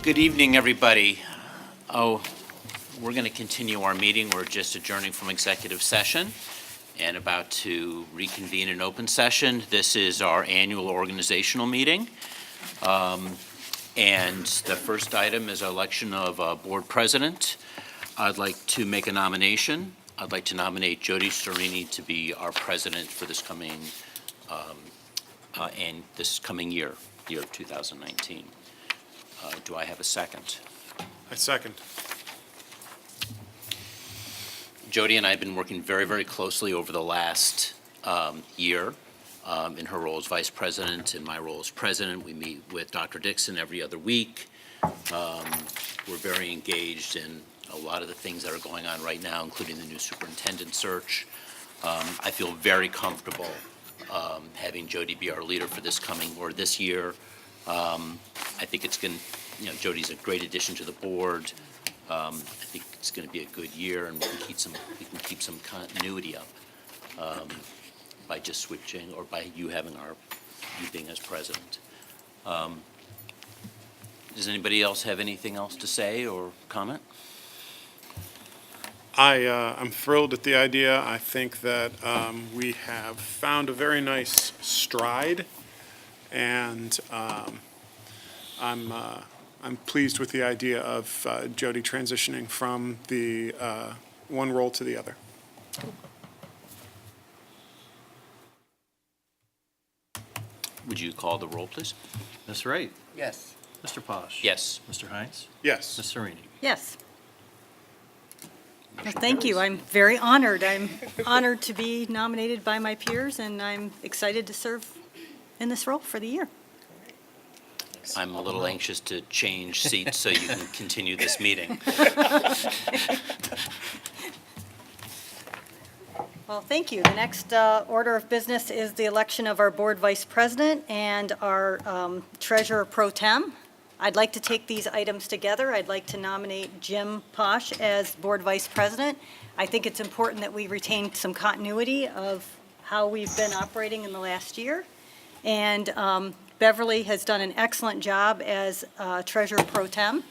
Good evening, everybody. We're going to continue our meeting. We're just adjourning from executive session and about to reconvene in open session. This is our annual organizational meeting. And the first item is election of a board president. I'd like to make a nomination. I'd like to nominate Jody Serini to be our president for this coming year of 2019. Do I have a second? I second. Jody and I have been working very, very closely over the last year in her role as vice president and my role as president. We meet with Dr. Dixon every other week. We're very engaged in a lot of the things that are going on right now, including the new superintendent search. I feel very comfortable having Jody be our leader for this year. I think it's going to, Jody's a great addition to the board. I think it's going to be a good year, and we can keep some continuity up by just switching, or by you being as president. Does anybody else have anything else to say or comment? I'm thrilled at the idea. I think that we have found a very nice stride, and I'm pleased with the idea of Jody transitioning from the one role to the other. Would you call the roll, please? Ms. Wright? Yes. Mr. Posh? Yes. Mr. Hines? Yes. Ms. Serini? Yes. Well, thank you. I'm very honored. I'm honored to be nominated by my peers, and I'm excited to serve in this role for the year. I'm a little anxious to change seats so you can continue this meeting. Well, thank you. The next order of business is the election of our board vice president and our treasurer pro tem. I'd like to take these items together. I'd like to nominate Jim Posh as board vice president. I think it's important that we retain some continuity of how we've been operating in the last year. And Beverly has done an excellent job as treasurer pro tem,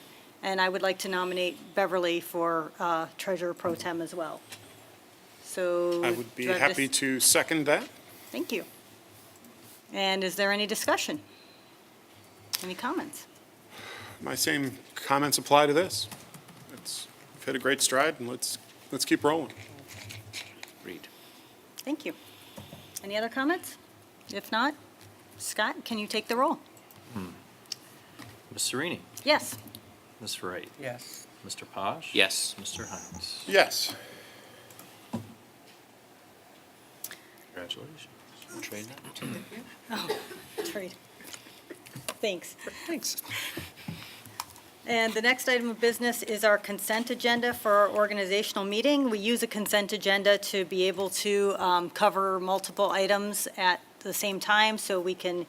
and I would like to nominate Beverly for treasurer pro tem as well. So I would be do I have happy to second that. Thank you. And is there any discussion? Any comments? My same comments apply to this. We've hit a great stride, and let's keep rolling. Agreed. Thank you. Any other comments? If not, Scott, can you take the roll? Ms. Serini? Yes. Ms. Wright? Yes. Mr. Posh? Yes. Mr. Hines? Yes. Congratulations. Trade that. Oh, trade. Thanks. Thanks. And the next item of business is our consent agenda for our organizational meeting. We use a consent agenda to be able to cover multiple items at the same time, so we can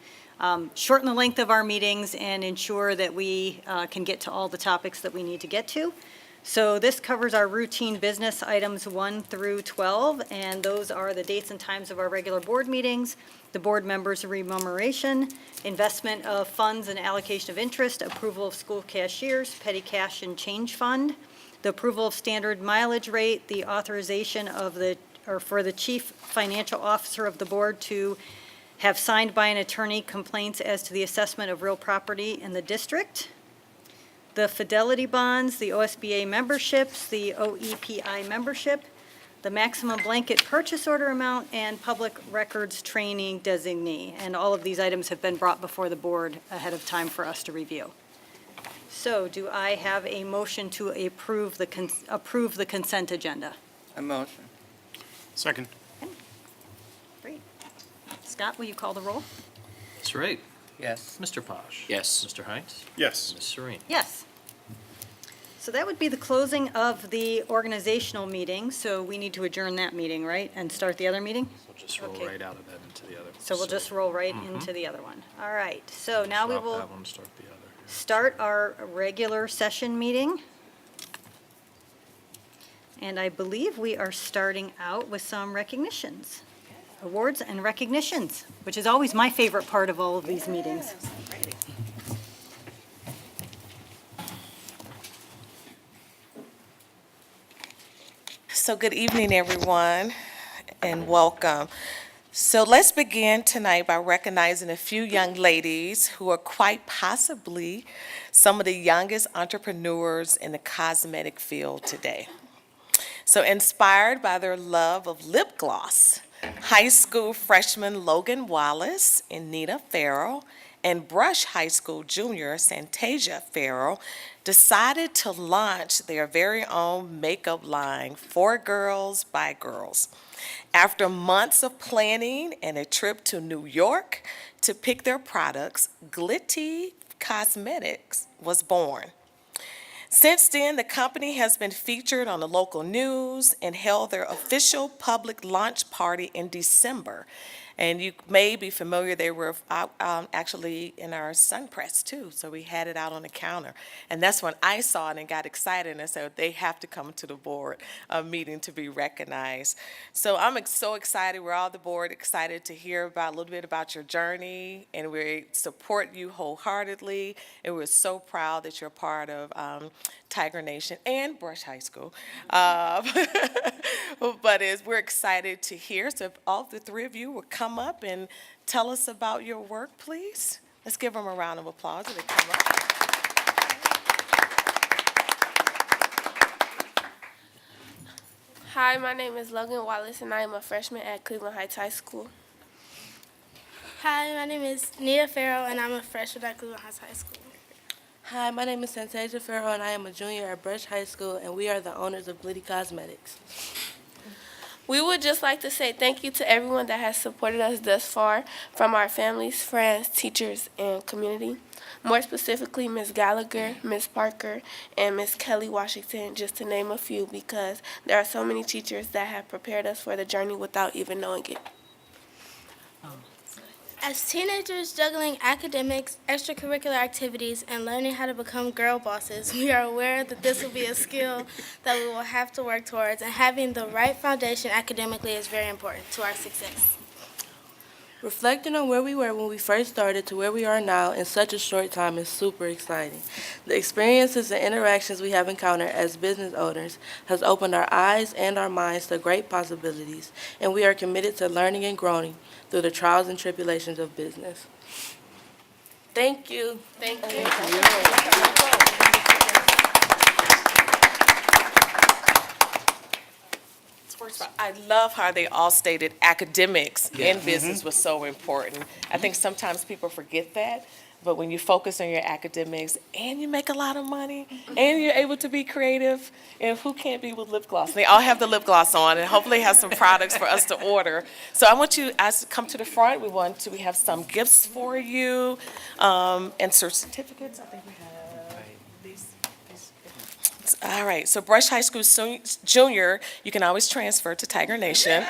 shorten the length of our meetings and ensure that we can get to all the topics that we need to get to. So this covers our routine business items 1 through 12, and those are the dates and times of our regular board meetings, the board members' remuneration, investment of funds and allocation of interest, approval of school cashiers, petty cash and change fund, the approval of standard mileage rate, the authorization of for the chief financial officer of the board to have signed by an attorney complaints as to the assessment of real property in the district, the fidelity bonds, the OSBA memberships, the OEPI membership, the maximum blanket purchase order amount, and public records training designee. And all of these items have been brought before the board ahead of time for us to review. So do I have a motion to approve the consent agenda? A motion. Second. Great. Scott, will you call the roll? Ms. Wright? Yes. Mr. Posh? Yes. Mr. Hines? Yes. Ms. Serini? Yes. So that would be the closing of the organizational meeting, so we need to adjourn that meeting, right, and start the other meeting? We'll just roll Okay. right out of that into the other. So we'll just roll right into the other one. All right, so now we Swap will that one, start the other. start our regular session meeting. And I believe we are starting out with some recognitions, awards and recognitions, which is always my favorite part of all of these meetings. So good evening, everyone, and welcome. So let's begin tonight by recognizing a few young ladies who are quite possibly some of the youngest entrepreneurs in the cosmetic field today. So inspired by their love of lip gloss, high school freshman Logan Wallace and Nina Farrell and Brush High School junior Santasia Farrell decided to launch their very own makeup line for girls by girls. After months of planning and a trip to New York to pick their products, Glitty Cosmetics was born. Since then, the company has been featured on the local news and held their official public launch party in December. And you may be familiar, they were out, actually in our sun press too, so we had it out on the counter. And that's when I saw it and got excited, and I said, they have to come to the board meeting to be recognized. So I'm so excited, we're all the board excited to hear about a little bit about your journey, and we support you wholeheartedly, and we're so proud that you're part of Tiger Nation and Brush High School. But we're excited to hear, so if all the three of you will come up and tell us about your work, please. Let's give them a round of applause as they come up. Hi, my name is Logan Wallace, and I am a freshman at Cleveland Heights High School. Hi, my name is Nia Farrell, and I'm a freshman at Cleveland Heights High School. Hi, my name is Santasia Farrell, and I am a junior at Brush High School, and we are the owners of Glitty Cosmetics. We would just like to say thank you to everyone that has supported us thus far, from our families, friends, teachers, and community. More specifically, Ms. Gallagher, Ms. Parker, and Ms. Kelly Washington, just to name a few, because there are so many teachers that have prepared us for the journey without even knowing it. As teenagers juggling academics, extracurricular activities, and learning how to become girl bosses, we are aware that this will be a skill that we will have to work towards, and having the right foundation academically is very important to our success. Reflecting on where we were when we first started to where we are now in such a short time is super exciting. The experiences and interactions we have encountered as business owners has opened our eyes and our minds to great possibilities, and we are committed to learning and growing through the trials and tribulations of business. Thank you. Thank you. I love how they all stated academics in business was so important. I think sometimes people forget that, but when you focus on your academics and you make a lot of money and you're able to be creative, and who can't be with lip gloss? They all have the lip gloss on, and hopefully have some products for us to order. So I want you guys to come to the front. We have some gifts for you, and certificates. I think we have these. All right, so Brush High School Junior, you can always transfer to Tiger Nation.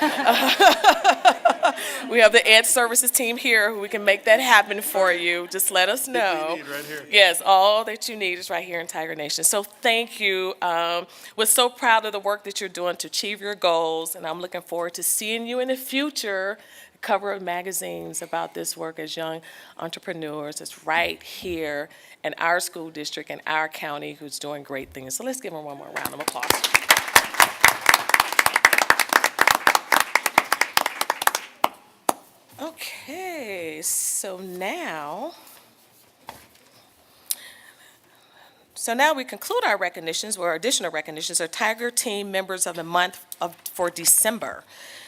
We have the Ed Services team here who we can make that happen for you. Just let us know. Need right here. Yes, all that you need is right here in Tiger Nation. So thank you. We're so proud of the work that you're doing to achieve your goals, and I'm looking forward to seeing you in the future. Cover of magazines about this work as young entrepreneurs. It's right here in our school district and our county who's doing great things. So let's give them one more round of applause. Okay, so now we conclude our recognitions, or additional recognitions, are Tiger Team Members of the Month for December.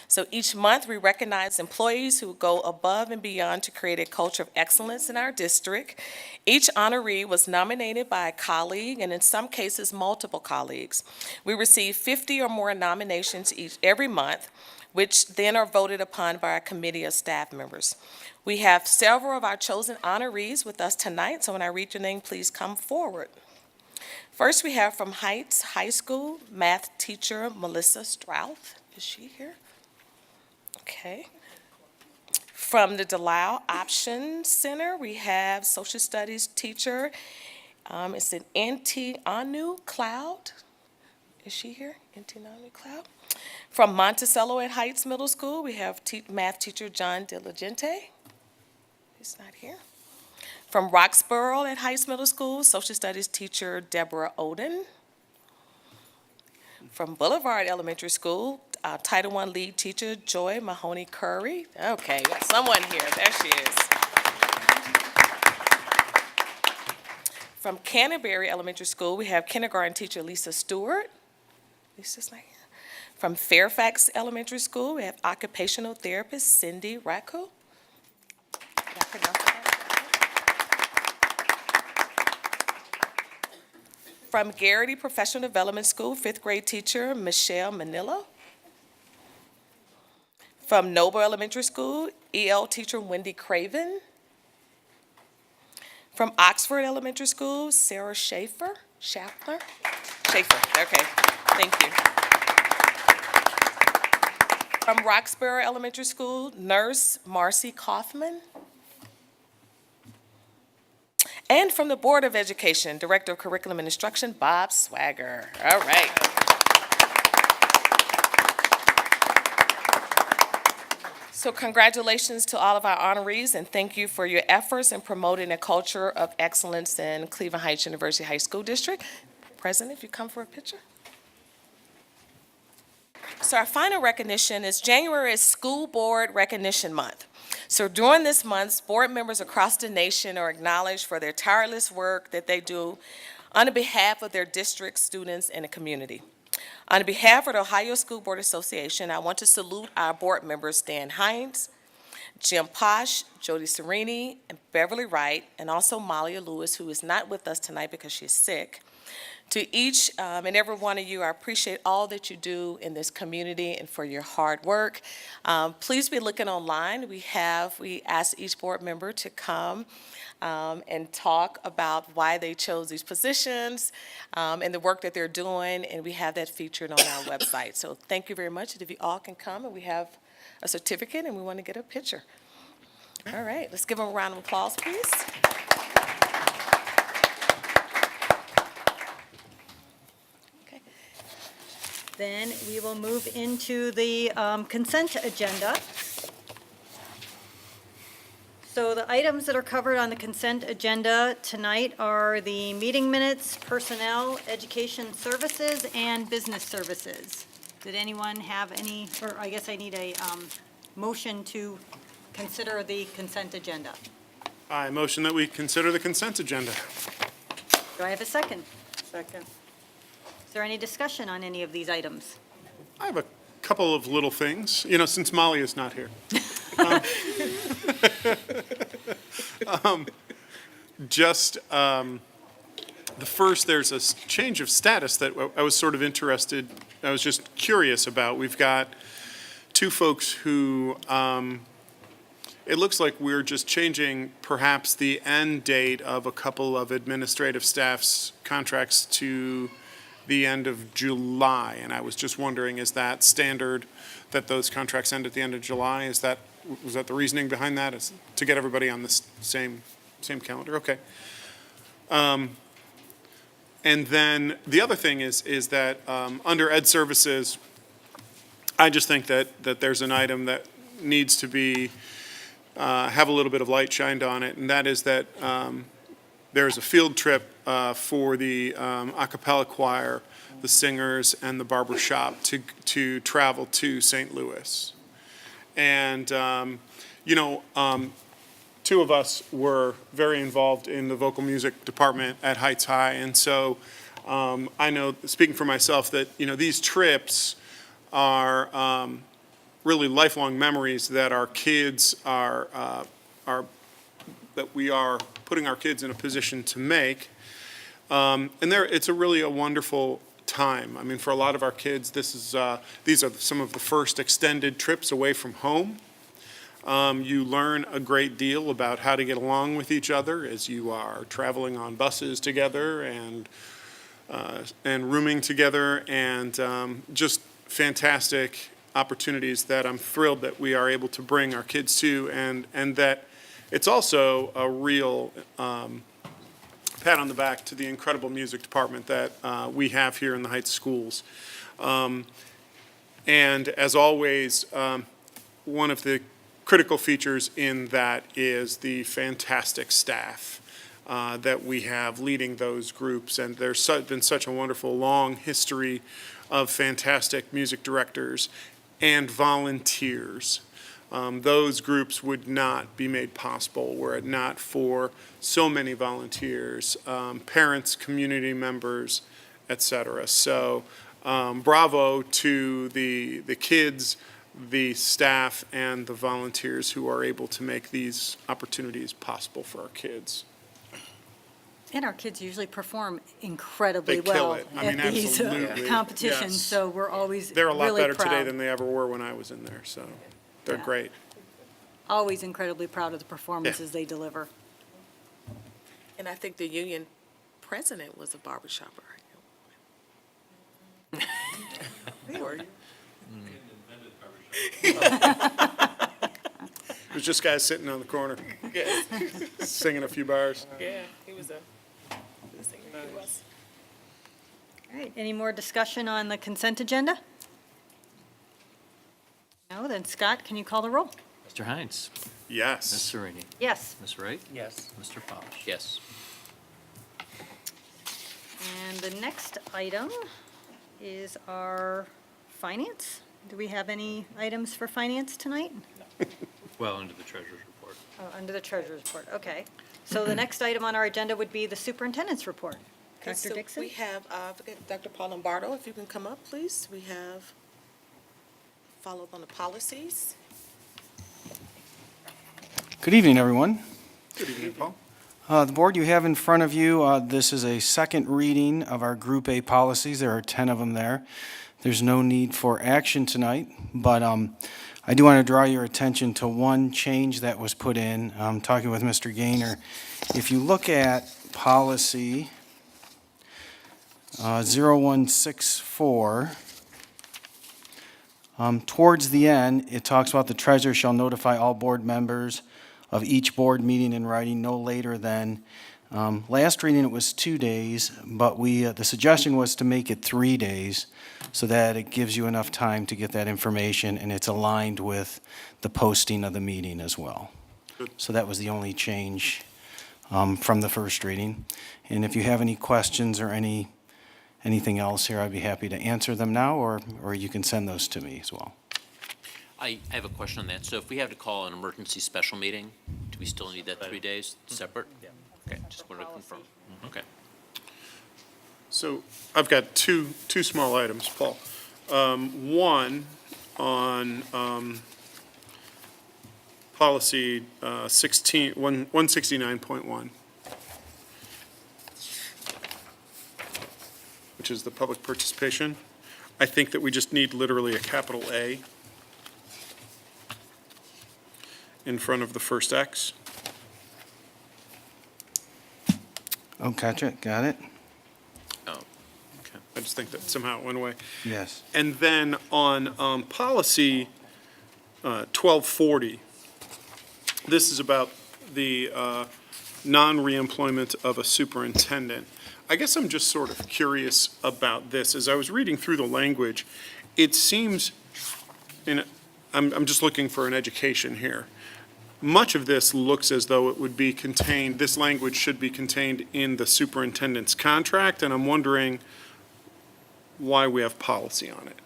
So each month, we recognize employees who go above and beyond to create a culture of excellence in our district. Each honoree was nominated by a colleague, and in some cases, multiple colleagues. We receive 50 or more nominations every month, which then are voted upon by our committee of staff members. We have several of our chosen honorees with us tonight, so when I read your name, please come forward. First, we have from Heights High School, math teacher Melissa Strouth. Is she here? Okay. From the Delisle Option Center, we have social studies teacher. It's an Anu Cloud. Is she here? Anu Cloud. From Monticello at Heights Middle School, we have math teacher John Diligente. He's not here. From Roxborough at Heights Middle School, social studies teacher Deborah Oden. From Boulevard Elementary School, Title I lead teacher Joy Mahoney Curry. Okay, we got someone here. There she is. From Canterbury Elementary School, we have kindergarten teacher Lisa Stewart. Lisa's not here. From Fairfax Elementary School, we have occupational therapist Cindy Racco. Did I pronounce that right? From Garrity Professional Development School, fifth grade teacher Michelle Manillo. From Noble Elementary School, EL teacher Wendy Craven. From Oxford Elementary School, Sarah Schaefer, okay, thank you. From Roxborough Elementary School, nurse Marcy Kaufman. And from the Board of Education, Director of Curriculum and Instruction, Bob Swagger. All right. So congratulations to all of our honorees, and thank you for your efforts in promoting a culture of excellence in Cleveland Heights University High School District. President, if you come for a picture. So our final recognition is January is School Board Recognition Month. So during this month, board members across the nation are acknowledged for their tireless work that they do on behalf of their district, students, and the community. On behalf of the Ohio School Board Association, I want to salute our board members, Dan Hines, Jim Posh, Jody Serini, and Beverly Wright, and also Malia Lewis, who is not with us tonight because she's sick. To each and every one of you, I appreciate all that you do in this community and for your hard work. Please be looking online. We asked each board member to come and talk about why they chose these positions and the work that they're doing, and we have that featured on our website. So thank you very much. And if you all can come, and we have a certificate, and we want to get a picture. All right, let's give them a round of applause, please. Okay. Then we will move into the consent agenda. So the items that are covered on the consent agenda tonight are the meeting minutes, personnel, education services, and business services. Did anyone have any, or I guess I need a motion to consider the consent agenda. I motion that we consider the consent agenda. Do I have a second? Second. Is there any discussion on any of these items? I have a couple of little things, since Molly is not here. The first, there's a change of status that I was sort of interested, I was just curious about. We've got two folks who, it looks like we're just changing perhaps the end date of a couple of administrative staff's contracts to the end of July. And I was just wondering, is that standard that those contracts end at the end of July? Was that the reasoning behind that? Is to get everybody on the same calendar? Okay. And then the other thing is that under Ed Services, I just think that there's an item that needs to be, have a little bit of light shined on it, and that is that there's a field trip for the a cappella choir, the singers, and the barber shop to travel to St. Louis. And, two of us were very involved in the vocal music department at Heights High, and so I know, speaking for myself, that these trips are really lifelong memories that our kids are that we are putting our kids in a position to make, and it's really a wonderful time. I mean, for a lot of our kids, these are some of the first extended trips away from home. You learn a great deal about how to get along with each other as you are traveling on buses together and rooming together, and just fantastic opportunities that I'm thrilled that we are able to bring our kids to, and that it's also a real pat on the back to the incredible music department that we have here in the Heights schools. And as always, one of the critical features in that is the fantastic staff that we have leading those groups, and there's been such a wonderful long history of fantastic music directors and volunteers. Those groups would not be made possible were it not for so many volunteers, parents, community members, et cetera. So bravo to the kids, the staff, and the volunteers who are able to make these opportunities possible for our kids. And our kids usually perform incredibly They kill well it. I mean, at these absolutely. competitions, Yes. so we're always They're a lot really better today proud. than they ever were when I was in there, so they're Yeah. great. Always incredibly proud of the performances they deliver. And I think the union president was a barbershopper. Were you? It was just guys sitting on the corner, singing a few bars. Yeah, he was he was. All right, any more discussion on the consent agenda? No, then Scott, can you call the roll? Mr. Hines. Ms. Yes. Serini. Yes. Ms. Wright. Yes. Mr. Polish. Yes. And the next item is our finance. Do we have any items for finance tonight? Well, under the treasurer's report. Oh, under the treasurer's report, okay. So the next item on our agenda would be the superintendent's report. Okay, Dr. so Dixon? we have, Dr. Paul Lombardo, if you can come up, please. We have followed on the policies. Good evening, everyone. Good evening, Paul. The board you have in front of you, this is a second reading of our Group A policies. There are 10 of them there. There's no need for action tonight, but I do want to draw your attention to one change that was put in. I'm talking with Mr. Gaynor. If you look at policy 0164, towards the end, it talks about the treasurer shall notify all board members of each board meeting in writing no later than, last reading it was 2 days, but the suggestion was to make it 3 days so that it gives you enough time to get that information and it's aligned with the posting of the meeting as well. Good. So that was the only change from the first reading. And if you have any questions or anything else here, I'd be happy to answer them now, or you can send those to me as well. I have a question on that. So if we have to call an emergency special meeting, do we still need that 3 days separate? Yeah. Okay, just wanted to confirm. Okay. So I've got two small items, Paul. One on policy 169.1, which is the public participation. I think that we just need literally a capital A in front of the first X. Oh, gotcha, got it? Oh, okay. I just think that somehow it went away. Yes. And then on policy 1240, this is about the non-reemployment of a superintendent. I guess I'm just sort of curious about this. As I was reading through the language, it seems, I'm just looking for an education here. Much of this looks as though it would be contained, this language should be contained in the superintendent's contract, and I'm wondering why we have policy on it.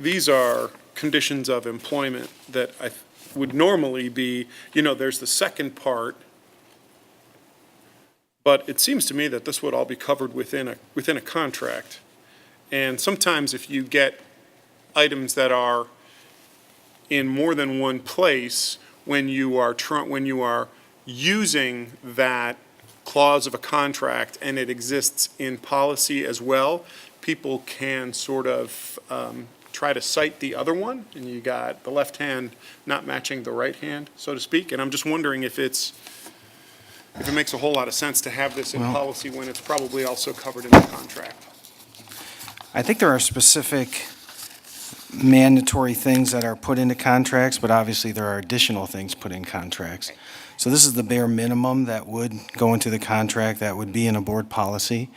These are conditions of employment that I would normally be, there's the second part, but it seems to me that this would all be covered within a contract. And sometimes if you get items that are in more than one place, when you are using that clause of a contract and it exists in policy as well, people can sort of try to cite the other one, and you got the left hand not matching the right hand, so to speak. And I'm just wondering if it makes a whole lot of sense to have this in Well- policy when it's probably also covered in the contract. I think there are specific mandatory things that are put into contracts, but obviously there are additional things put in contracts. So this is the bare minimum that would go into the contract, that would be in a board policy.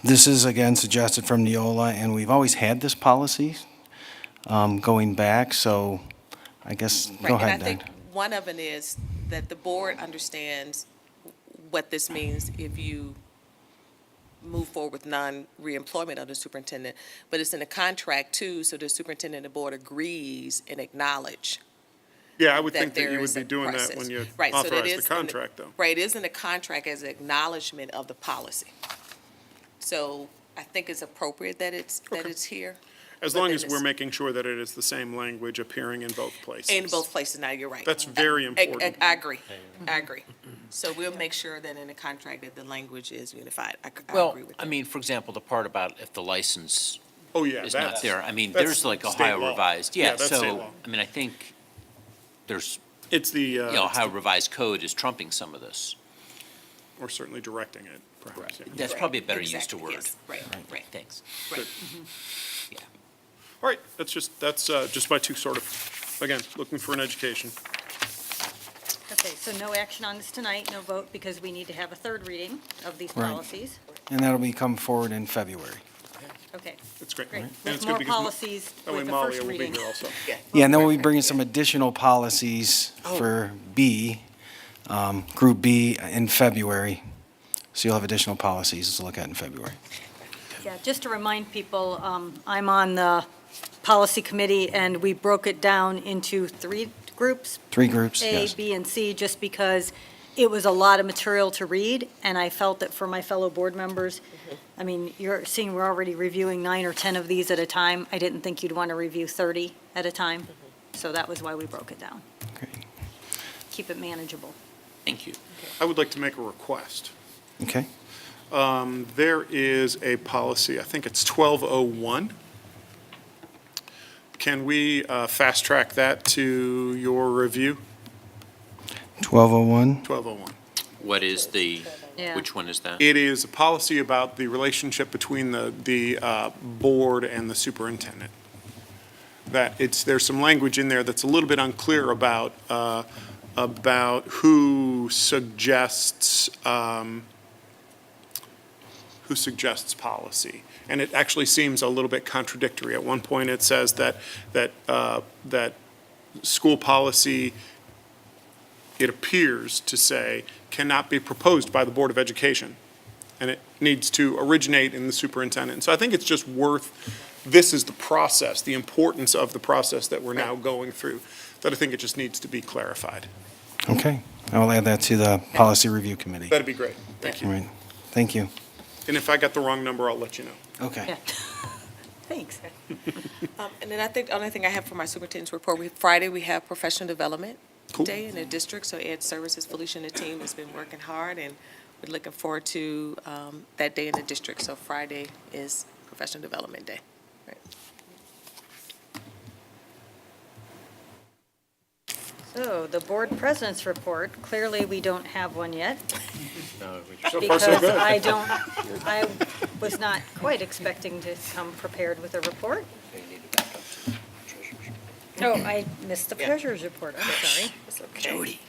This is, again, suggested from Neola, and we've always had this policy going back, so I guess, go Right, ahead, and I think Dan. one of it is that the board understands what this means if you move forward with non-reemployment of the superintendent, but it's in the contract too, so the superintendent and the board agrees and acknowledge. Yeah, I would that think that there you would is be a doing that process. when you Right, so that authorize the is in contract, though. Right, it is in the contract as an acknowledgement of the policy. So I think it's appropriate that it's Okay. here. As but long then as we're it's- making sure that it is the same language appearing in both places. In both places, now, you're right. That's very important. I agree, I agree. So we'll make sure that in the contract that the language is unified. I Well, agree with I that. mean, for example, the part about if the license Oh, yeah, is not that's, there, I mean, that's there's like state Ohio law. revised, Yeah, yeah, that's state so, law. I mean, I think there's, it's the, you know, Ohio revised code is trumping some of this. or certainly directing it, perhaps. yeah. That's probably a better use to Exactly, word. yes, right, right. Thanks. Right. Yeah. All right, that's just my two sort of, again, looking for an education. Okay, so no action on this tonight, no vote, because we need to have a third reading of these Right. policies. And that'll be come forward in February. Okay, That's great. great. And With it's good more because Mo- policies That way with the Malia first will be reading. here also. Yeah, and then we'll be bringing some additional policies for B, Group B in February. So you'll have additional policies to look at in February. Yeah, just to remind people, I'm on the policy committee, and we broke it down into 3 groups, 3 groups, A, yes. B, and C, just because it was a lot of material to read, and I felt that for my fellow board members, I mean, you're seeing we're already reviewing 9 or 10 of these at a time. I didn't think you'd want to review 30 at a time, so that was why we broke it down. Great. Keep it manageable. Thank you. I would like to make a request. Okay. There is a policy, I think it's 1201. Can we fast track that to your review? 1201. 1201. What is the, Yeah. which one is that? It is a policy about the relationship between the board and the superintendent. There's some language in there that's a little bit unclear about who suggests policy. And it actually seems a little bit contradictory. At one point, it says that school policy, it appears to say, cannot be proposed by the Board of Education. And it needs to originate in the superintendent. And so I think it's just this is the process, the importance of the process that we're now going through, that I think it just needs to be clarified. Okay. I will add that to the Policy Review Committee. That'd be great. Thank All you. right. Thank you. And if I got the wrong number, I'll let you know. Okay. Yeah. Thanks. And then I think the only thing I have for my superintendent's report, Friday, we have professional development Cool. day in the district, so Ed Services, Felicia and the team has been working hard, and we're looking forward to that day in the district. So Friday is professional development day. Right. So the board president's report, clearly we don't have one yet. So far, so Because good. I was not quite expecting to come prepared with a report. Oh, I missed the treasurer's report, I'm sorry. Jody.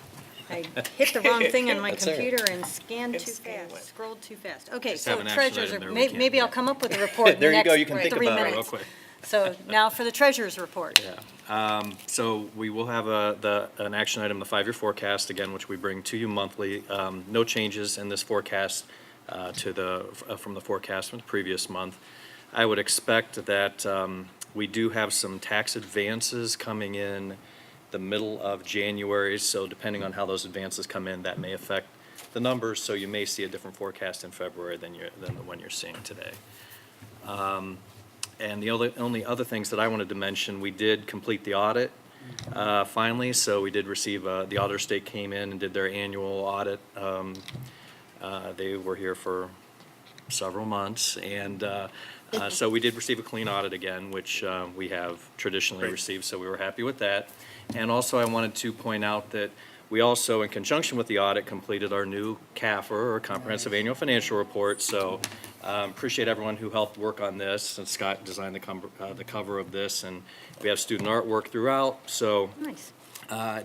I hit the wrong thing on my That's all right. computer and scanned too fast, scrolled too fast. Okay, Just have so an action treasurer's, item there, we can't- maybe I'll come up with a report in the There you go, next you can think 3 about it real minutes. quick. So now for the treasurer's report. So we will have an action item, the 5-year forecast, again, which we bring to you monthly. No changes in this forecast from the forecast from the previous month. I would expect that we do have some tax advances coming in the middle of January, so depending on how those advances come in, that may affect the numbers, so you may see a different forecast in February than the one you're seeing today. And the only other things that I wanted to mention, we did complete the audit finally, so we did receive, the auditor state came in and did their annual audit. They were here for several months, and so we did receive a clean audit again, which we have traditionally Great. received, so we were happy with that. And also, I wanted to point out that we also, in conjunction with the audit, completed our new CAFR, or Comprehensive Annual Financial Report, so appreciate everyone who helped work on this, and Scott designed the cover of this, and we have student artwork throughout, so Nice.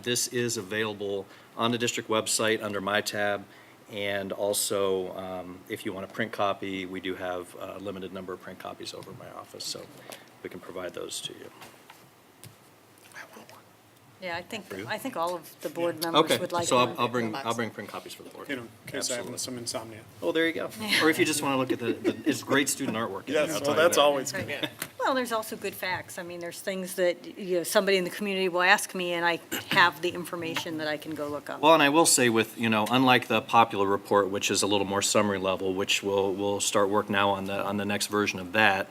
this is available on the district website under My Tab, and also, if you want a print copy, we do have a limited number of print copies over in my office, so we can provide those to you. Yeah, I think, you? I think all of the board members Okay, would like so one. I'll bring print copies for the board. You know, in case I have Absolutely. some insomnia. Oh, there you go. Or if you just want to look at it's great student artwork. in there, I'll tell you that. always Right. good. Well, there's also good facts. I mean, there's things that, you know, somebody in the community will ask me, and I have the information that I can go look up. Well, and I will say with, unlike the popular report, which is a little more summary level, which we'll start work now on the next version of that,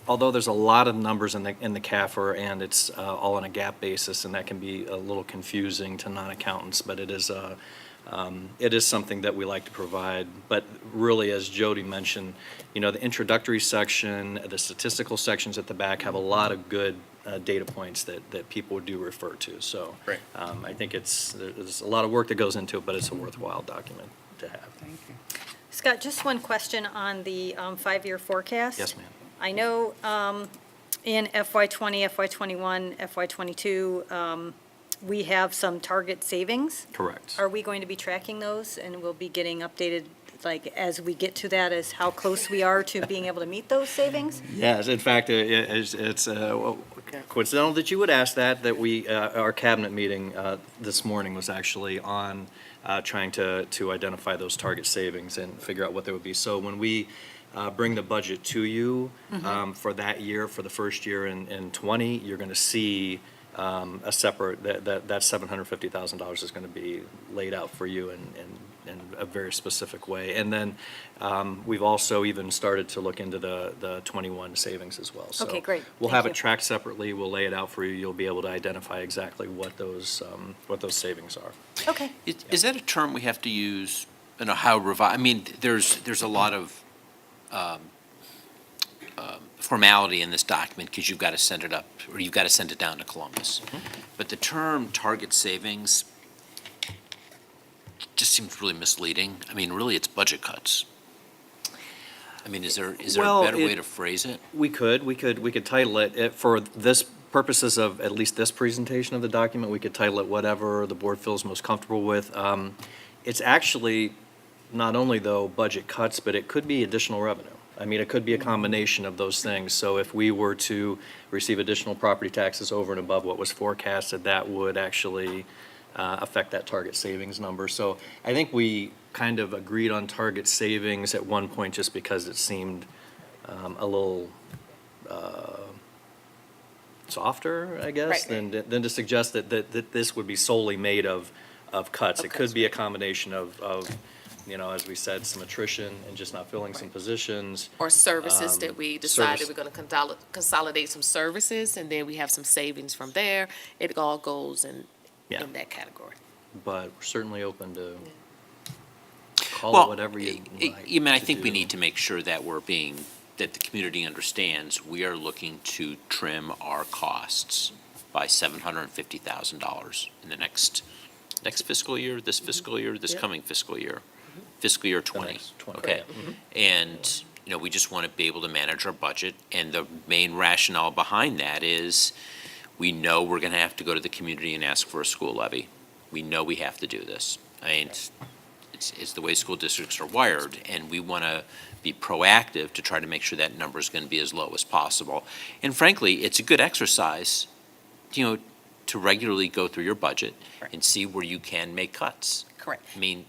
although there's a lot of numbers in the CAFR, and it's all on a GAAP basis, and that can be a little confusing to non-accountants, but it is something that we like to provide. But really, as Jody mentioned, the introductory section, the statistical sections at the back have a lot of good data points that people do refer to. So Great. I think there's a lot of work that goes into it, but it's a worthwhile document to have. Thank you. Scott, just one question on the 5-year forecast. Yes, ma'am. I know in FY20, FY21, FY22, we have some target savings. Correct. Are we going to be tracking those, and we'll be getting updated, like, as we get to that, as how close we are to being able to meet those savings? Yes, in fact, it's coincidental that you would ask that our cabinet meeting this morning was actually on trying to identify those target savings and figure out what they would be. So when we bring the budget to you for that year, for the first year in 20, you're going to see a separate, that $750,000 is going to be laid out for you in a very specific way. And then we've also even started to look into the 21 savings as well. Okay, great. We'll Thank have you. it tracked separately. We'll lay it out for you. You'll be able to identify exactly what those savings are. Okay. Is that a term we have to use, how revise, I mean, there's a lot of formality in this document because you've got to send it up, or you've got to send it down to Columbus. But the term target savings just seems really misleading. I mean, really, it's budget cuts. I mean, is there Well, a better way to phrase it? We could title it, for this purposes of at least this presentation of the document, we could title it whatever the board feels most comfortable with. It's actually not only, though, budget cuts, but it could be additional revenue. I mean, it could be a combination of those things. So if we were to receive additional property taxes over and above what was forecasted, that would actually affect that target savings number. So I think we kind of agreed on target savings at one point just because it seemed a little softer, I guess, Right. than to suggest that this would be solely made of cuts. It could be a combination of, as we said, some attrition and just not filling some positions. Or services that we decided service- we're going to consolidate some services, and then we have some savings from there. It all goes in that category. But we're certainly open to call Well, it whatever you like. I to think we do. need to make sure that that the community understands we are looking to trim our costs by $750,000 in the next fiscal year, this fiscal year, this coming fiscal year, fiscal year 20. next 20, Okay. And, we just want to be able to manage our budget. And the main rationale behind that is we know we're going to have to go to the community and ask for a school levy. We know we have to do this. I mean, it's the way school districts are wired, and we want to be proactive to try to make sure that number is going to be as low as possible. And frankly, it's a good exercise, to regularly go through your budget and see where you can make cuts. Correct. I mean,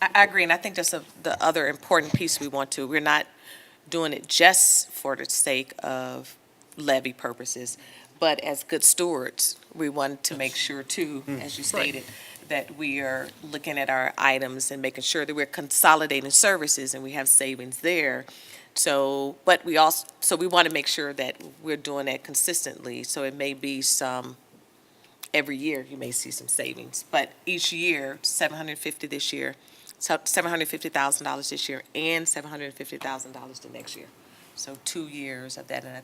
I agree, and I think that's the other important piece we're not doing it just for the sake of levy purposes, but as good stewards, we want to make sure too, as you stated, that we are looking at our items and making sure that we're consolidating services and we have savings there. So, but we want to make sure that we're doing that consistently, so it may be every year you may see some savings, but each year, $750,000 this year, $750,000 this year, and $750,000 the next year. So 2 years of that,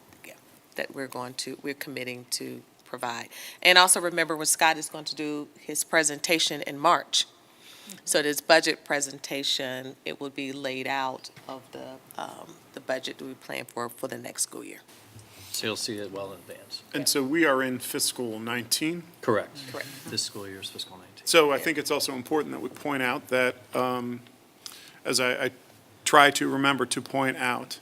that we're committing to provide. And also remember when Scott is going to do his presentation in March. So this budget presentation, it will be laid out of the budget that we plan for the next school year. So you'll see it well in advance. And so we are in fiscal 19. Correct. Correct. This school year is fiscal 19. So I think it's also important that we point out that, as I try to remember to point out,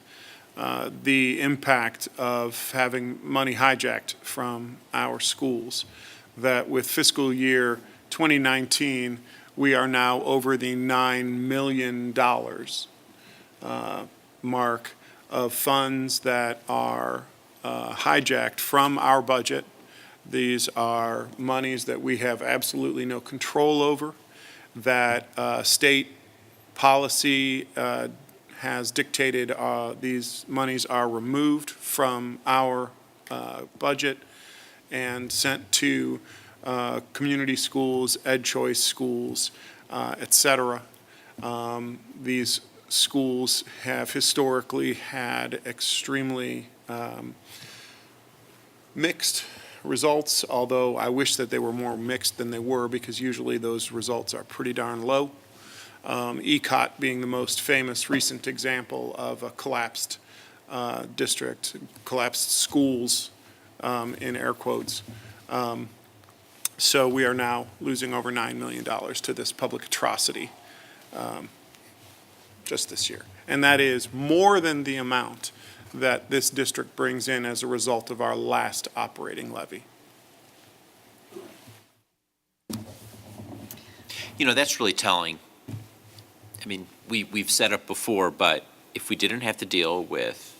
the impact of having money hijacked from our schools, that with fiscal year 2019, we are now over the $9 million mark of funds that are hijacked from our budget. These are monies that we have absolutely no control over, that state policy has dictated these monies are removed from our budget and sent to community schools, ed choice schools, et cetera. These schools have historically had extremely mixed results, although I wish that they were more mixed than they were, because usually those results are pretty darn low. ECOT being the most famous recent example of a collapsed district, collapsed schools, in air quotes. So we are now losing over $9 million to this public atrocity just this year. And that is more than the amount that this district brings in as a result of our last operating levy. You know, that's really telling. I mean, we've said it before, but if we didn't have to deal with,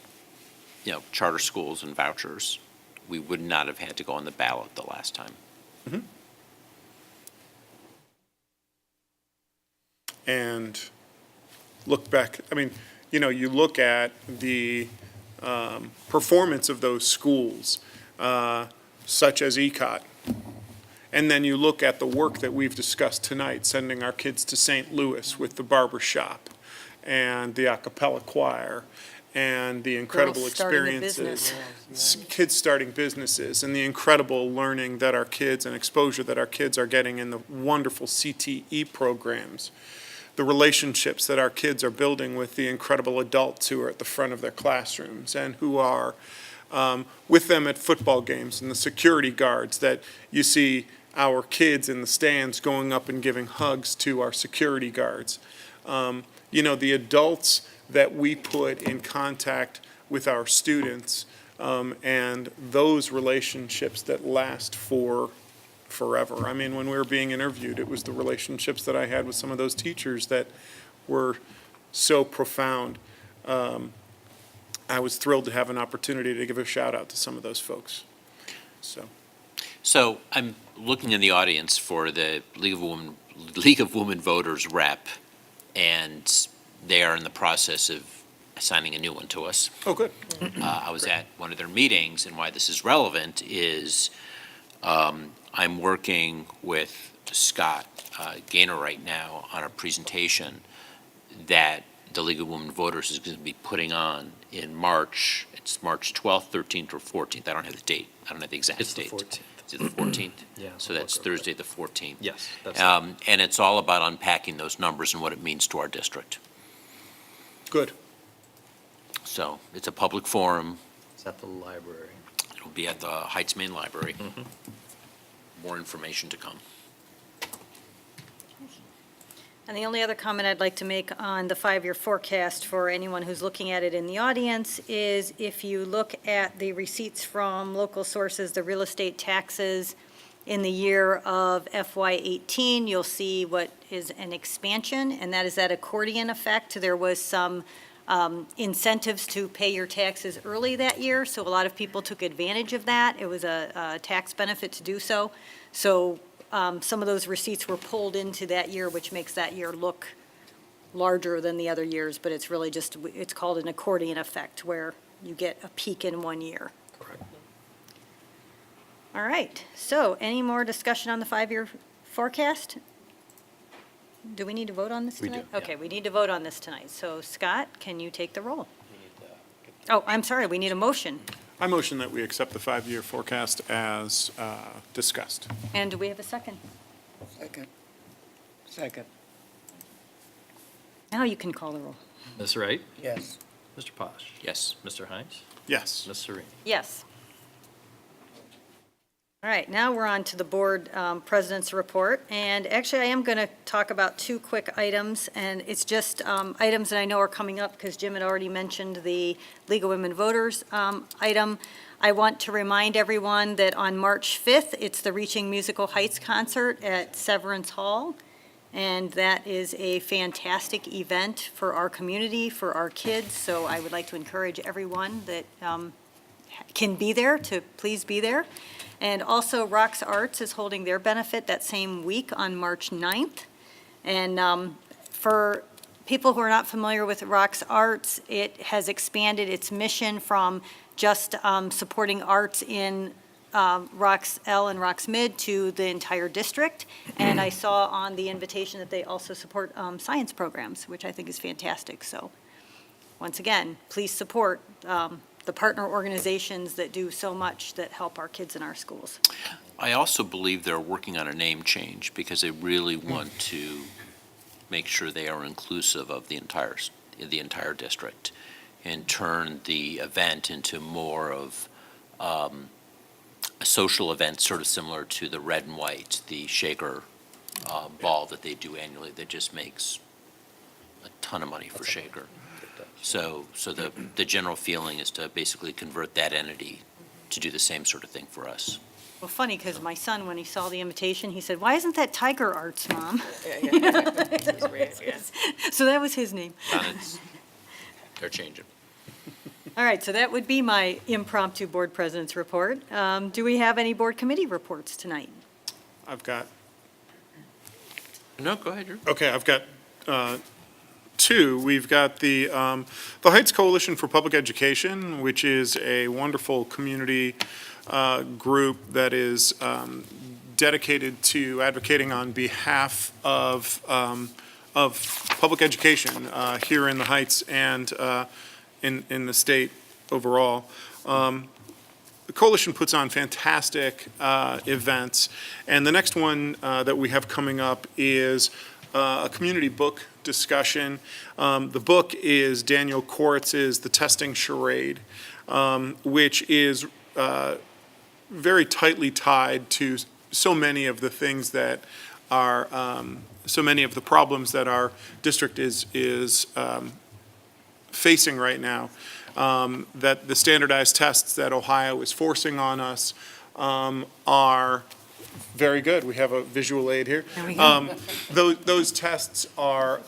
you know, charter schools and vouchers, we would not have had to go on the ballot the last time. Mm-hmm. And look back, I mean, you know, you look at the performance of those schools, such as ECOT, and then you look at the work that we've discussed tonight, sending our kids to St. Louis with the barber shop and the a cappella choir and the incredible Girls starting a experiences, business. kids starting businesses, and the incredible learning that our kids and exposure that our kids are getting in the wonderful CTE programs, the relationships that our kids are building with the incredible adults who are at the front of their classrooms and who are with them at football games, and the security guards that you see our kids in the stands going up and giving hugs to our security guards. You know, the adults that we put in contact with our students, and those relationships that last for forever. I mean, when we were being interviewed, it was the relationships that I had with some of those teachers that were so profound. I was thrilled to have an opportunity to give a shout out to some of those folks. So I'm looking in the audience for the League of Women Voters rep, and they are in the process of assigning a new one to us. Oh, good. I was at one of their meetings, and why this is relevant is I'm working with Scott Gaynor right now on a presentation that the League of Women Voters is going to be putting on in March. It's March 12th, 13th, or 14th. I don't have the date. I don't have the exact It's the date. 14th. Is it the 14th? Yeah. So that's Thursday, the 14th. Yes, that's And it's all about unpacking those numbers and what it means to our district. Good. So it's a public forum. It's at the library. It'll be at the Heights Main Library. Mhm. More information to come. And the only other comment I'd like to make on the 5-year forecast for anyone who's looking at it in the audience is if you look at the receipts from local sources, the real estate taxes in the year of FY18, you'll see what is an expansion, and that is that accordion effect. There was some incentives to pay your taxes early that year, so a lot of people took advantage of that. It was a tax benefit to do so. So some of those receipts were pulled into that year, which makes that year look larger than the other years, but it's really just, it's called an accordion effect, where you get a peak in one year. Correct. All right, so any more discussion on the 5-year forecast? Do we need to vote on this We do, tonight? yeah. Okay, we need to vote on this tonight. So Scott, can you take the roll? Oh, I'm sorry, we need a motion. I motion that we accept the 5-year forecast as discussed. And do we have a second? Second. Now you can call the roll. Ms. Wright? Yes. Mr. Posh? Yes. Mr. Hines? Yes. Ms. Serene? Yes. All right, now we're on to the board president's report. And actually, I am going to talk about two quick items, and it's just items that I know are coming up because Jim had already mentioned the League of Women Voters item. I want to remind everyone that on March 5th, it's the Reaching Musical Heights concert at Severance Hall. And that is a fantastic event for our community, for our kids. So I would like to encourage everyone that can be there to please be there. And also, Rocks Arts is holding their benefit that same week on March 9th. And for people who are not familiar with Rocks Arts, it has expanded its mission from just supporting arts in Rocks L and Rocks Mid to the entire district. And I saw on the invitation that they also support science programs, which I think is fantastic. So once again, please support the partner organizations that do so much that help our kids in our schools. I also believe they're working on a name change because they really want to make sure they are inclusive of the entire district and turn the event into more of a social event, sort of similar to the Red and White, the Shaker ball that they do annually that just makes a ton of money for Shaker. So the general feeling is to basically convert that entity to do the same sort of thing for us. Well, funny, because my son, when he saw the invitation, he said, "Why isn't that Tiger Arts, Mom?" So that was his name. They're changing. All right, so that would be my impromptu board president's report. Do we have any board committee reports tonight? I've got, No, go ahead, Drew. okay, I've got two. We've got the Heights Coalition for Public Education, which is a wonderful community group that is dedicated to advocating on behalf of public education here in the Heights and in the state overall. The coalition puts on fantastic events, and the next one that we have coming up is a community book discussion. The book is Daniel Koritz's The Testing Charade, which is very tightly tied to so many of the things that are, so many of the problems that our district is facing right now. That the standardized tests that Ohio is forcing on us are very good. We have a visual aid here. There we go. Those tests are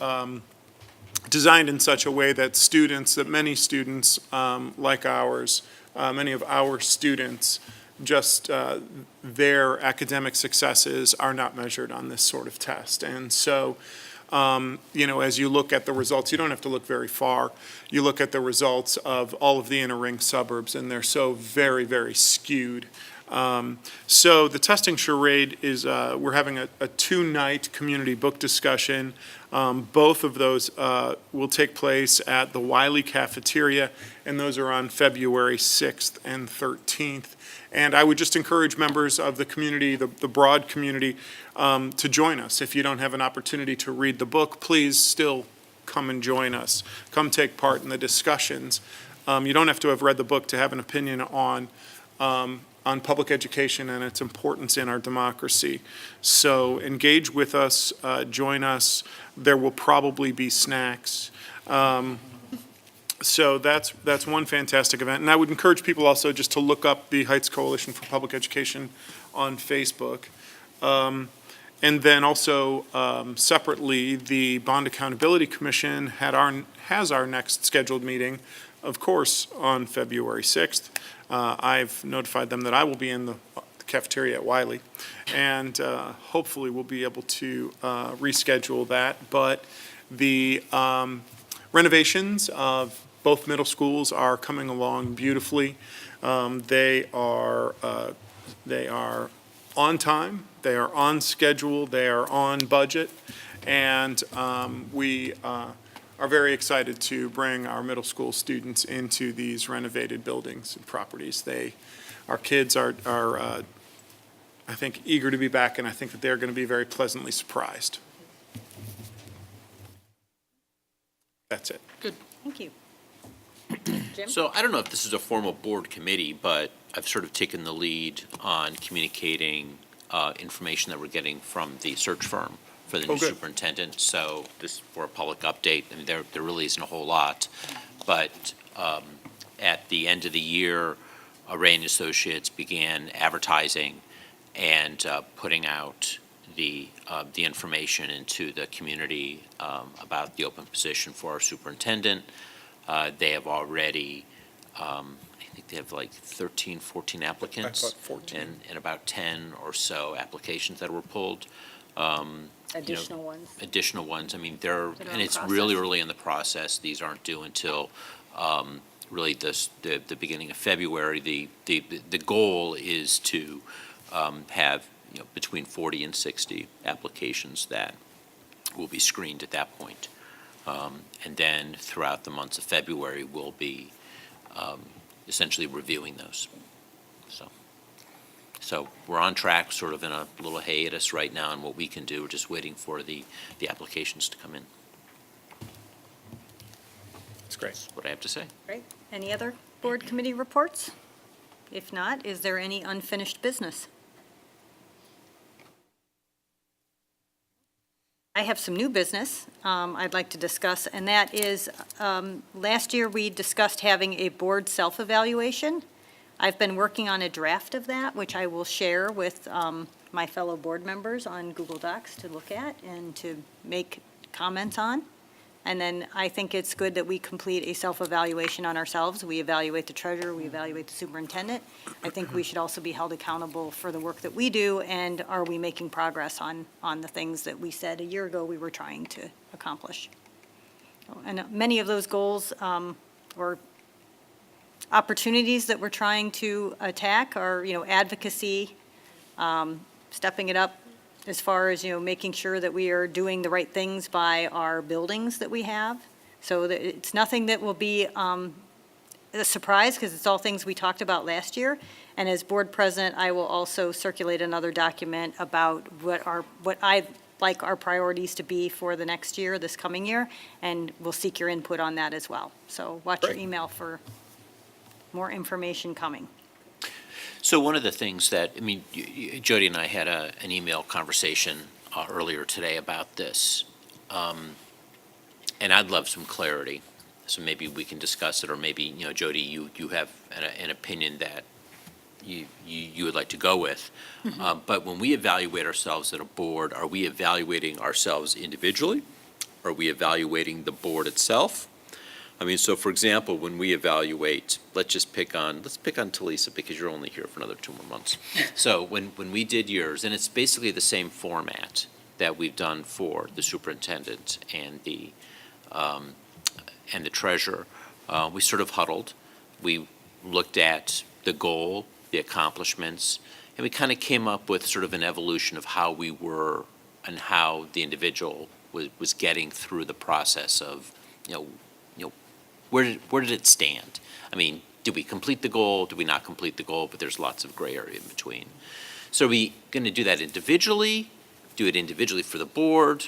designed in such a way that many students like ours, many of our students, just their academic successes are not measured on this sort of test. And so, as you look at the results, you don't have to look very far. You look at the results of all of the inner ring suburbs, and they're so very, very skewed. So the testing charade is, we're having a 2-night community book discussion. Both of those will take place at the Wiley Cafeteria, and those are on February 6th and 13th. And I would just encourage members of the community, the broad community, to join us. If you don't have an opportunity to read the book, please still come and join us. Come take part in the discussions. You don't have to have read the book to have an opinion on public education and its importance in our democracy. So engage with us, join us. There will probably be snacks. So that's one fantastic event. And I would encourage people also just to look up the Heights Coalition for Public Education on Facebook. And then also separately, the Bond Accountability Commission has our next scheduled meeting, of course, on February 6th. I've notified them that I will be in the cafeteria at Wiley, and hopefully we'll be able to reschedule that. But the renovations of both middle schools are coming along beautifully. They are on time, they are on schedule, they are on budget, and we are very excited to bring our middle school students into these renovated buildings and properties. Our kids are I think, eager to be back, and I think that they're going to be very pleasantly surprised. That's it. Thank you. Jim? So I don't know if this is a formal board committee, but I've sort of taken the lead on communicating information that we're getting from the search firm for the new good. superintendent. So this for a public update, I mean, there really isn't a whole lot. But at the end of the year, Ray and Associates began advertising and putting out the information into the community about the open position for our superintendent. They have already, I think they have like 13, 14 applicants. I thought 14. And about 10 or so applications that were pulled. Additional ones. Additional ones. I mean, That are and in it's process. really early in the process. These aren't due until really the beginning of February. The goal is to have, between 40 and 60 applications that will be screened at that point. And then throughout the months of February, we'll be essentially reviewing those. So we're on track, sort of in a little hiatus right now on what we can do. We're just waiting for the applications to come in. That's great. That's what I have to say. Great. Any other board committee reports? If not, is there any unfinished business? I have some new business I'd like to discuss, and that is, last year we discussed having a board self-evaluation. I've been working on a draft of that, which I will share with my fellow board members on Google Docs to look at and to make comments on. And then I think it's good that we complete a self-evaluation on ourselves. We evaluate the treasurer, we evaluate the superintendent. I think we should also be held accountable for the work that we do, and are we making progress on the things that we said a year ago we were trying to accomplish. And many of those goals or opportunities that we're trying to attack are, advocacy, stepping it up as far as, making sure that we are doing the right things by our buildings that we have. So that it's nothing that will be a surprise, because it's all things we talked about last year. And as board president, I will also circulate another document about what I'd like our priorities to be for the next year, this coming year, and we'll seek your input on that as well. So watch your Great. email for more information coming. So one of the things that, I mean, Jody and I had an email conversation earlier today about this, and I'd love some clarity. So maybe we can discuss it, or maybe, Jody, you have an opinion that you would like to go with. But when we evaluate ourselves at a board, are we evaluating ourselves individually? Are we evaluating the board itself? I mean, so for example, when we evaluate, let's pick on Talisa, because you're only here for another 2 more months. So when we did yours, and it's basically the same format that we've done for the superintendent and the treasurer, we sort of huddled. We looked at the goal, the accomplishments, and we kind of came up with sort of an evolution of how we were and how the individual was getting through the process of, where did it stand? I mean, did we complete the goal? Did we not complete the goal? But there's lots of gray area in between. So are we going to do that individually? Do it individually for the board?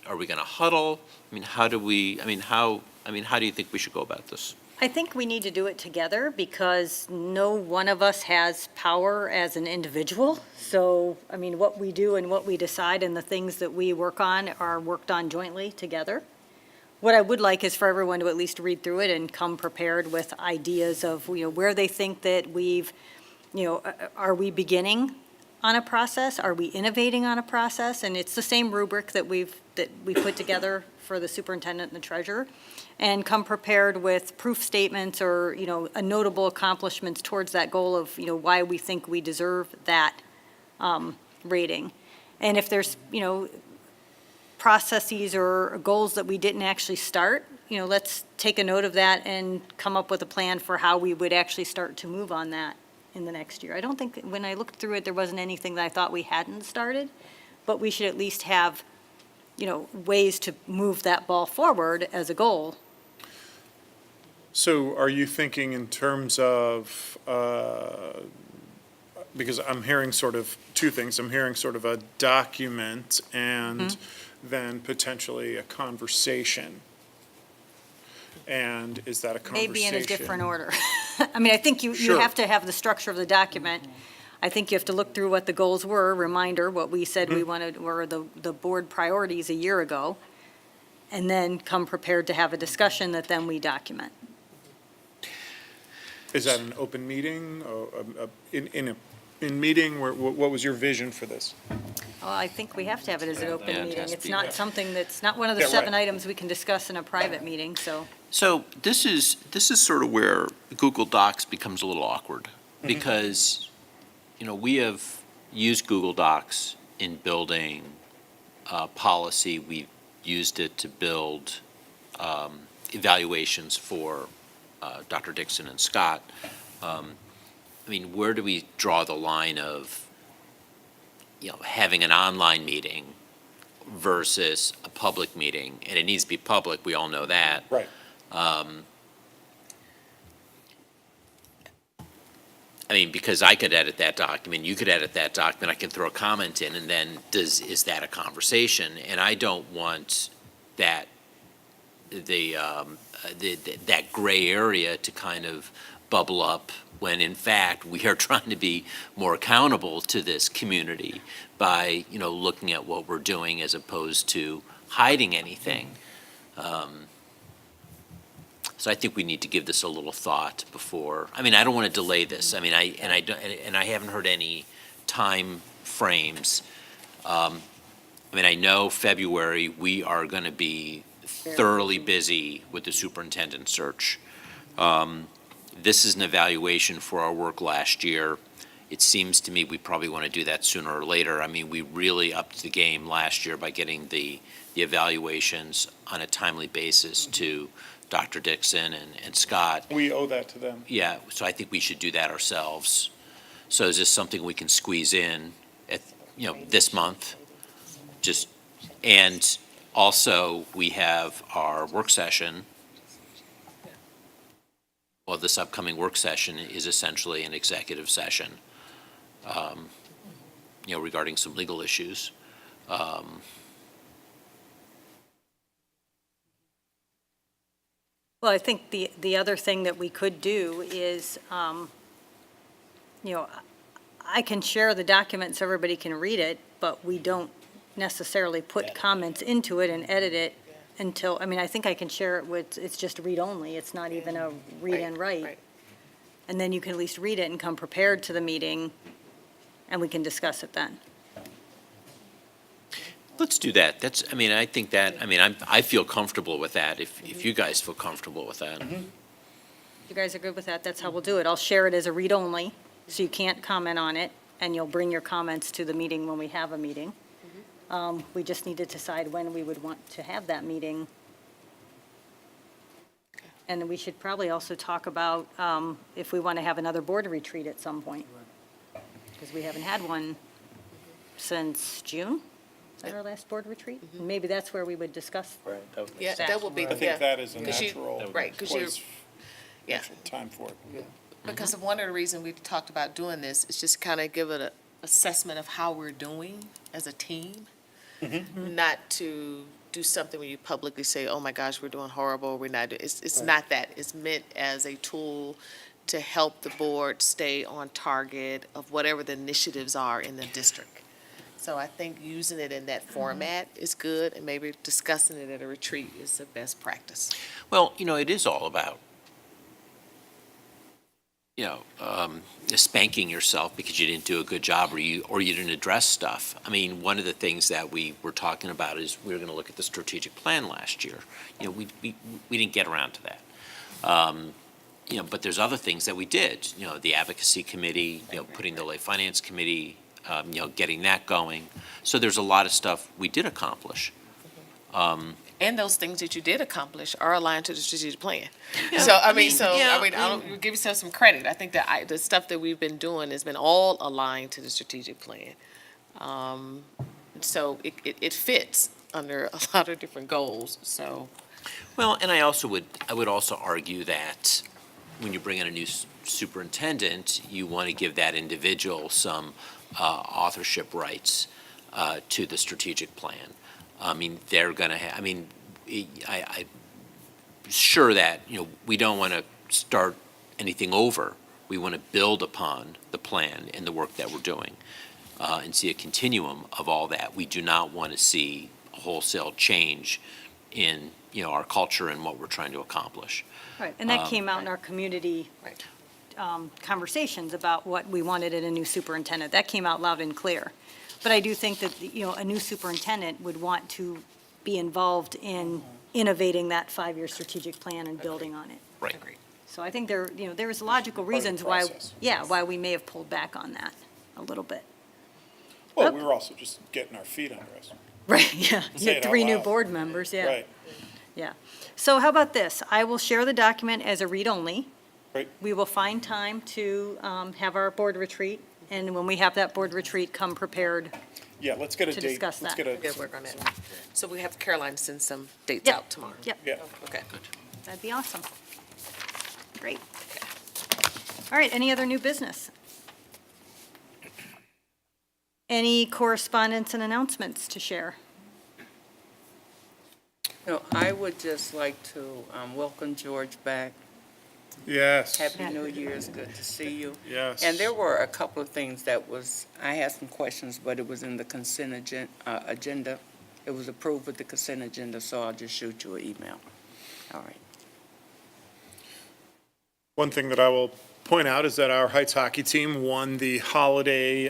Are we going to huddle? I mean, how do you think we should go about this? I think we need to do it together, because no one of us has power as an individual. So, what we do and what we decide and the things that we work on are worked on jointly together. What I would like is for everyone to at least read through it and come prepared with ideas of, where they think that are we beginning on a process? Are we innovating on a process? And it's the same rubric that we put together for the superintendent and the treasurer. And come prepared with proof statements or, a notable accomplishments towards that goal of, why we think we deserve that rating. And if there's, processes or goals that we didn't actually start, let's take a note of that and come up with a plan for how we would actually start to move on that in the next year. I don't think, when I looked through it, there wasn't anything that I thought we hadn't started, but we should at least have, ways to move that ball forward as a goal. So are you thinking in terms of, because I'm hearing sort of two things. I'm hearing sort of a document and then potentially a conversation. And is that a conversation? Maybe in a different order. I mean, I think you Sure. have to have the structure of the document. I think you have to look through what the goals were, reminder, what we said we wanted were the board priorities a year ago, and then come prepared to have a discussion that then we document. Is that an open meeting, or in meeting, what was your vision for this? Well, I think we have to have it as an Yeah, open it meeting. has to It's be. not something that's, not one of the Yeah, right. 7 items we can discuss in a private meeting, so. So this is sort of where Google Docs becomes a little awkward, because, we have used Google Docs in building policy. We've used it to build evaluations for Dr. Dixon and Scott. Where do we draw the line of, having an online meeting versus a public meeting? And it needs to be public, we all know that. Right. Because I could edit that document, you could edit that document, I can throw a comment in, and then is that a conversation? And I don't want that, that gray area to kind of bubble up when in fact we are trying to be more accountable to this community by, looking at what we're doing as opposed to hiding anything. So I think we need to give this a little thought before, I don't want to delay this. I haven't heard any time frames. I know February, we are going to be thoroughly busy with the superintendent search. This is an evaluation for our work last year. It seems to me we probably want to do that sooner or later. We really upped the game last year by getting the evaluations on a timely basis to Dr. Dixon and Scott. We owe that to them. Yeah, so I think we should do that ourselves. So is this something we can squeeze in at, this month? And also, we have our work session. Well, this upcoming work session is essentially an executive session, regarding some legal issues. Well, I think the other thing that we could do is, I can share the document so everybody can read it, but we don't necessarily put comments into it and edit it until, I think I can share it with, it's just read only. It's not even a read and write. Right. And then you can at least read it and come prepared to the meeting, and we can discuss it then. Let's do that. That's, I think that, I feel comfortable with that, if you guys feel comfortable with that. You guys are good with that? That's how we'll do it. I'll share it as a read only, so you can't comment on it, and you'll bring your comments to the meeting when we have a meeting. We just need to decide when we would want to have that meeting. And we should probably also talk about if we want to have another board retreat at some point, because we haven't had one since June. Is that our last board retreat? Maybe that's where we would discuss. Yeah, that would be, I think yeah. that is a 'Cause you- natural right, 'cause you're- place, yeah. natural time for it. Because one of the reasons we talked about doing this is just kind of give it an assessment of how we're doing as a team. Not to do something where you publicly say, oh my gosh, we're doing horrible, we're not, it's not that. It's meant as a tool to help the board stay on target of whatever the initiatives are in the district. So I think using it in that format is good, and maybe discussing it at a retreat is the best practice. Well, it is all about, spanking yourself because you didn't do a good job or you didn't address stuff. One of the things that we were talking about is we were going to look at the strategic plan last year. We didn't get around to that. But there's other things that we did, the advocacy committee, putting the lay finance committee, getting that going. So there's a lot of stuff we did accomplish. And those things that you did accomplish are aligned to the strategic plan. So, I'll give yourself some credit. I think that the stuff that we've been doing has been all aligned to the strategic plan. So it fits under a lot of different goals, so. Well, and I would also argue that when you bring in a new superintendent, you want to give that individual some authorship rights to the strategic plan. They're going to have, I'm sure that, we don't want to start anything over. We want to build upon the plan and the work that we're doing and see a continuum of all that. We do not want to see a wholesale change in, our culture and what we're trying to accomplish. Right, and that came out in our community conversations about what we wanted in a new superintendent. That came out loud and clear. But I do think that, a new superintendent would want to be involved in innovating that 5-year strategic plan and building on it. Right. So I think there was logical reasons why, why we may have pulled back on that a little bit. Well, we were also just getting our feet under us. Right, yeah. You Say had it out 3 new loud. board members, yeah. Right. Yeah. So how about this? I will share the document as a read-only. Right. We will find time to have our board retreat, and when we have that board retreat, come prepared. Yeah, let's get a To date. discuss Let's that. get a. Yeah, work on it. So we have Caroline send some dates Yep. out tomorrow. Yep, Yeah. Okay. that'd be awesome. Great. All right, any other new business? Any correspondence and announcements to share? No, I would just like to welcome George back. Yes. Happy New Year, it's good to see you. Yes. And there were a couple of things I had some questions, but it was in the consent agenda. It was approved with the consent agenda, so I'll just shoot you an email. All right. One thing that I will point out is that our Heights hockey team won the holiday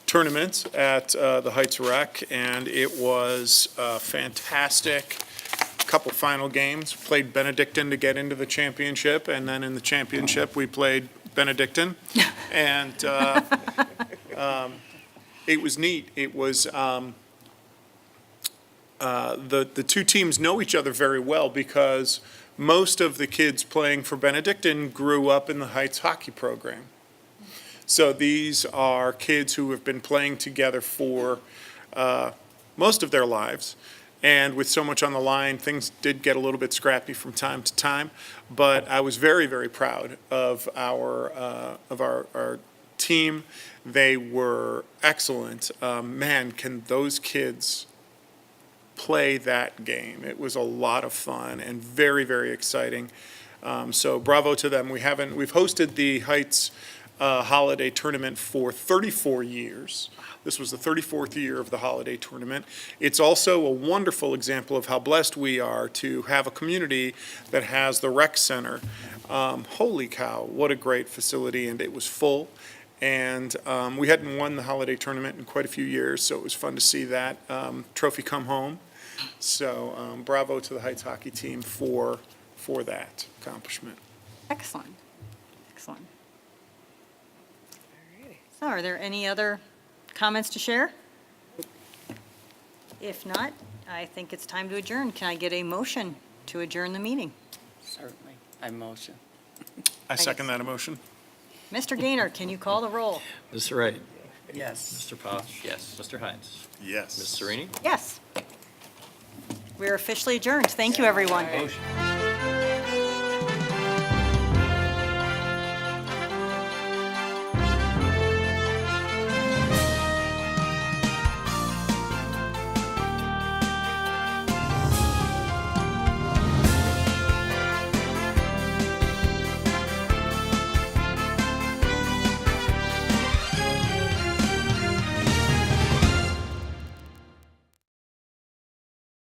tournament at the Heights Rec, and it was fantastic. Couple final games, played Benedictine to get into the championship, and then in the championship, we played Benedictine. And it was neat. It was, the two teams know each other very well because most of the kids playing for Benedictine grew up in the Heights hockey program. So these are kids who have been playing together for most of their lives. And with so much on the line, things did get a little bit scrappy from time to time. But I was very, very proud of our team. They were excellent. Man, can those kids play that game? It was a lot of fun and very, very exciting. So bravo to them. We've hosted the Heights holiday tournament for 34 years. This was the 34th year of the holiday tournament. It's also a wonderful example of how blessed we are to have a community that has the rec center. Holy cow, what a great facility, and it was full. And we hadn't won the holiday tournament in quite a few years, so it was fun to see that trophy come home. So bravo to the Heights hockey team for that accomplishment. Excellent, excellent. So are there any other comments to share? If not, I think it's time to adjourn. Can I get a motion to adjourn the meeting? Certainly. I motion. I second that emotion. Mr. Gaynor, can you call the roll? Mr. Wright, Yes. Mr. Posh. Yes. Mr. Hines. Yes. Ms. Serini. Yes. We're officially adjourned. Thank you, everyone. Motion.